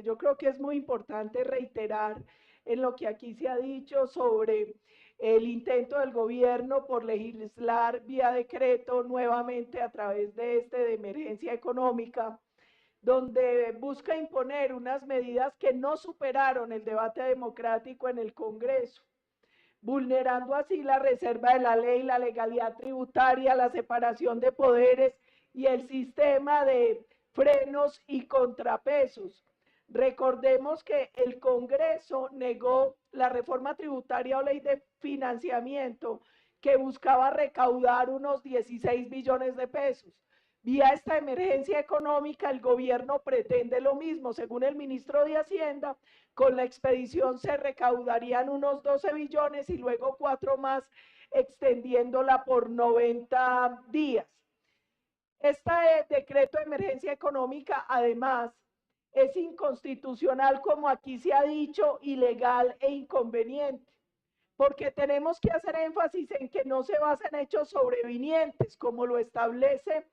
yo creo que es muy importante reiterar en lo que aquí se ha dicho sobre el intento del gobierno por legislar vía decreto nuevamente a través de emergencia económica, donde busca imponer unas medidas que no superaron el debate democrático en el Congreso, vulnerando así la reserva de la ley, la legalidad tributaria, la separación de poderes y el sistema de frenos y contrapesos. Recordemos que el Congreso negó la reforma tributaria o ley de financiamiento que buscaba recaudar unos 16 billones de pesos. Vía esta emergencia económica, el gobierno pretende lo mismo. Según el ministro de Hacienda, con la expedición se recaudarían unos 12 billones y luego 4 más, extendiéndola por 90 días. Este decreto de emergencia económica, además, es inconstitucional, como aquí se ha dicho, ilegal e inconveniente, porque tenemos que hacer énfasis en que no se basa en hechos sobrevinientes, como lo establece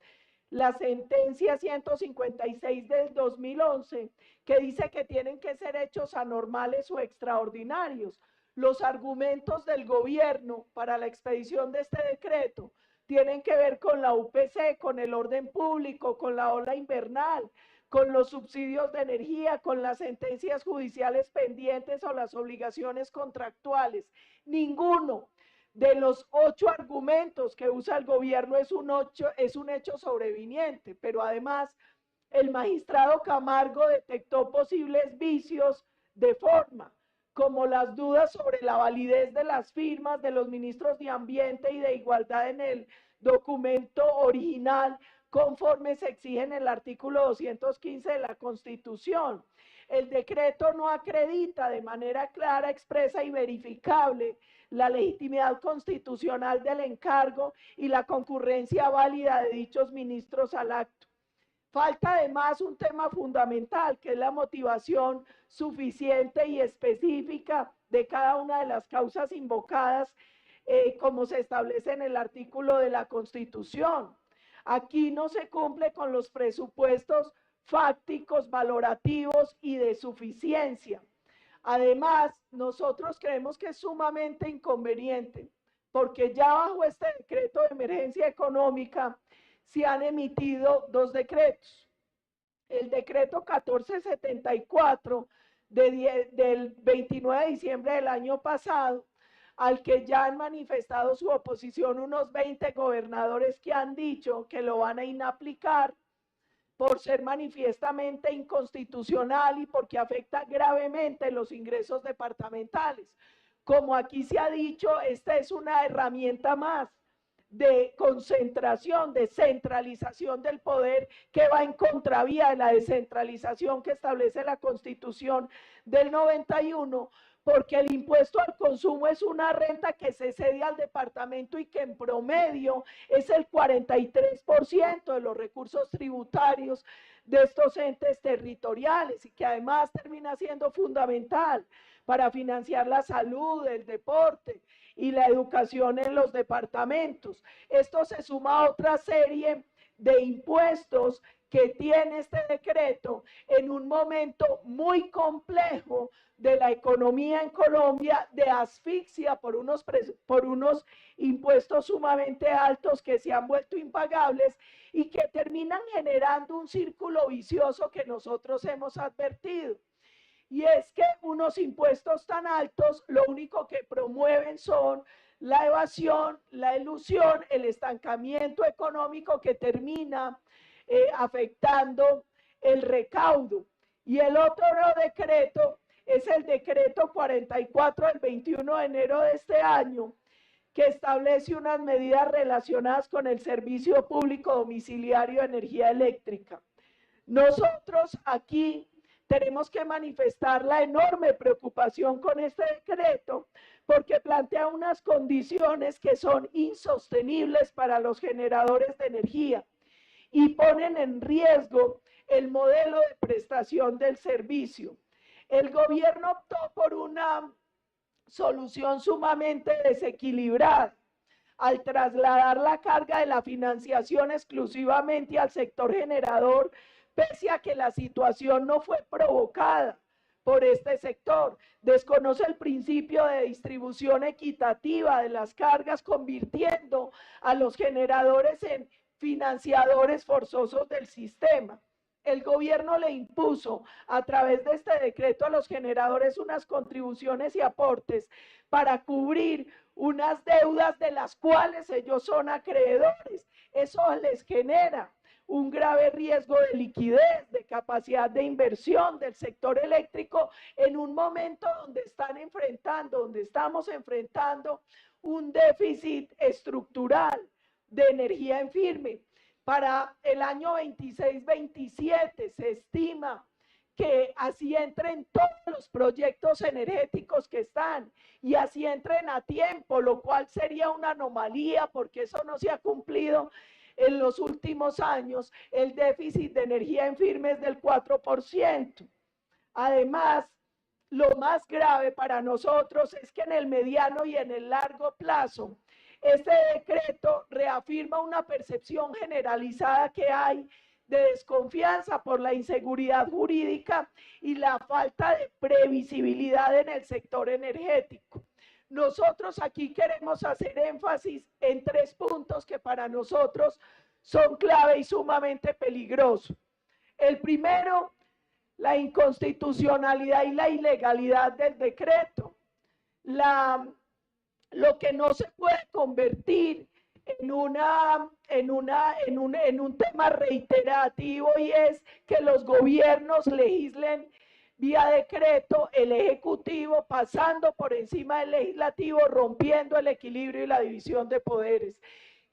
la sentencia 156 del 2011, que dice que tienen que ser hechos anormales o extraordinarios. Los argumentos del gobierno para la expedición de este decreto tienen que ver con la UPC, con el orden público, con la ola invernal, con los subsidios de energía, con las sentencias judiciales pendientes o las obligaciones contractuales. Ninguno de los 8 argumentos que usa el gobierno es un hecho sobreviniente, pero además el magistrado Camargo detectó posibles vicios de forma, como las dudas sobre la validez de las firmas de los ministros de Ambiente y de Igualdad en el documento original, conforme se exige en el artículo 215 de la Constitución. El decreto no acredita de manera clara, expresa y verificable la legitimidad constitucional del encargo y la concurrencia válida de dichos ministros al acto. Falta además un tema fundamental, que es la motivación suficiente y específica de cada una de las causas invocadas, como se establece en el artículo de la Constitución. Aquí no se cumple con los presupuestos fácticos, valorativos y de suficiencia. Además, nosotros creemos que es sumamente inconveniente, porque ya bajo este decreto de emergencia económica se han emitido 2 decretos. El decreto 1474 del 29 de diciembre del año pasado, al que ya han manifestado su oposición unos 20 gobernadores que han dicho que lo van a inaplicar por ser manifiestamente inconstitucional y porque afecta gravemente los ingresos departamentales. Como aquí se ha dicho, esta es una herramienta más de concentración, de centralización del poder, que va en contravía de la descentralización que establece la Constitución del 91, porque el impuesto al consumo es una renta que se cede al departamento y que en promedio es el 43% de los recursos tributarios de estos entes territoriales, y que además termina siendo fundamental para financiar la salud, el deporte y la educación en los departamentos. Esto se suma a otra serie de impuestos que tiene este decreto en un momento muy complejo de la economía en Colombia, de asfixia por unos impuestos sumamente altos que se han vuelto impagables y que terminan generando un círculo vicioso que nosotros hemos advertido. Y es que unos impuestos tan altos lo único que promueven son la evasión, la elusión, el estancamiento económico que termina afectando el recaudo. Y el otro decreto es el decreto 44 del 21 de enero de este año, que establece unas medidas relacionadas con el servicio público domiciliario de energía eléctrica. Nosotros aquí tenemos que manifestar la enorme preocupación con este decreto, porque plantea unas condiciones que son insostenibles para los generadores de energía y ponen en riesgo el modelo de prestación del servicio. El gobierno optó por una solución sumamente desequilibrada al trasladar la carga de la financiación exclusivamente al sector generador, pese a que la situación no fue provocada por este sector. Desconoce el principio de distribución equitativa de las cargas, convirtiendo a los generadores en financiadores forzosos del sistema. El gobierno le impuso a través de este decreto a los generadores unas contribuciones y aportes para cubrir unas deudas de las cuales ellos son acreedores. Eso les genera un grave riesgo de liquidez, de capacidad de inversión del sector eléctrico en un momento donde estamos enfrentando un déficit estructural de energía en firme. Para el año 26-27 se estima que así entren todos los proyectos energéticos que están y así entren a tiempo, lo cual sería una anomalía porque eso no se ha cumplido en los últimos años. El déficit de energía en firme es del 4%. Además, lo más grave para nosotros es que en el mediano y en el largo plazo, este decreto reafirma una percepción generalizada que hay de desconfianza por la inseguridad jurídica y la falta de previsibilidad en el sector energético. Nosotros aquí queremos hacer énfasis en 3 puntos que para nosotros son clave y sumamente peligrosos. El primero, la inconstitucionalidad y la ilegalidad del decreto. Lo que no se puede convertir en un tema reiterativo, y es que los gobiernos legislen vía decreto, el Ejecutivo pasando por encima del Legislativo, rompiendo el equilibrio y la división de poderes.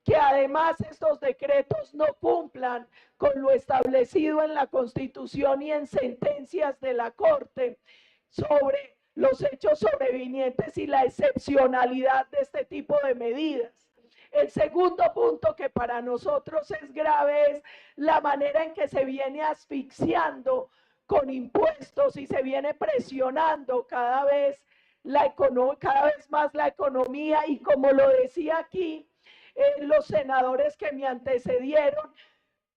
Que además estos decretos no cumplan con lo establecido en la Constitución y en sentencias de la Corte sobre los hechos sobrevinientes y la excepcionalidad de este tipo de medidas. El segundo punto que para nosotros es grave es la manera en que se viene asfixiando con impuestos y se viene presionando cada vez más la economía, y como lo decía aquí, los senadores que me antecedieron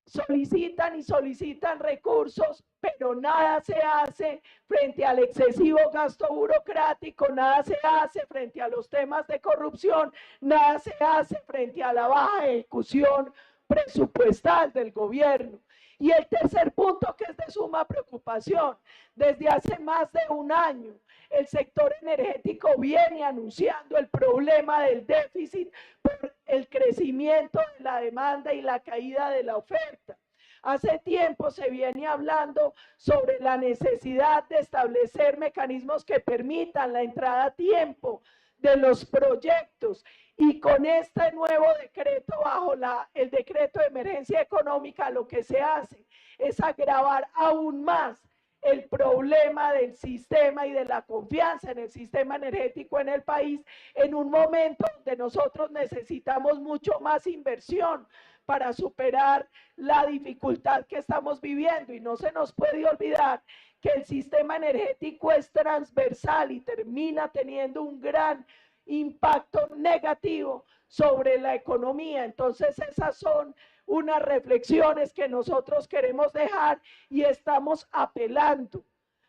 solicitan y solicitan recursos, pero nada se hace frente al excesivo gasto burocrático, nada se hace frente a los temas de corrupción, nada se hace frente a la baja ejecución presupuestal del gobierno. Y el tercer punto, que es de suma preocupación, desde hace más de un año el sector energético viene anunciando el problema del déficit por el crecimiento de la demanda y la caída de la oferta. Hace tiempo se viene hablando sobre la necesidad de establecer mecanismos que permitan la entrada a tiempo de los proyectos, y con este nuevo decreto, bajo el decreto de emergencia económica, lo que se hace es agravar aún más el problema del sistema y de la confianza en el sistema energético en el país, en un momento donde nosotros necesitamos mucho más inversión para superar la dificultad que estamos viviendo. Y no se nos puede olvidar que el sistema energético es transversal y termina teniendo un gran impacto negativo sobre la economía. Entonces esas son unas reflexiones que nosotros queremos dejar, y estamos apelando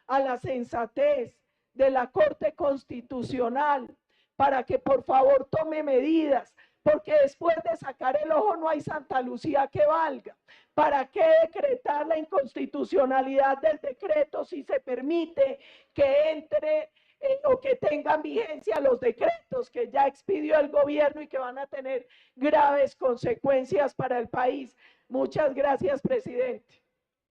a la sensatez de la Corte Constitucional para que por favor tome medidas, porque después de sacar el ojo no hay Santa Lucía que valga. ¿Para qué decretar la inconstitucionalidad del decreto si se permite que entre o que tengan vigencia los decretos que ya expidió el gobierno y que van a tener graves consecuencias para el país? Muchas gracias, presidente.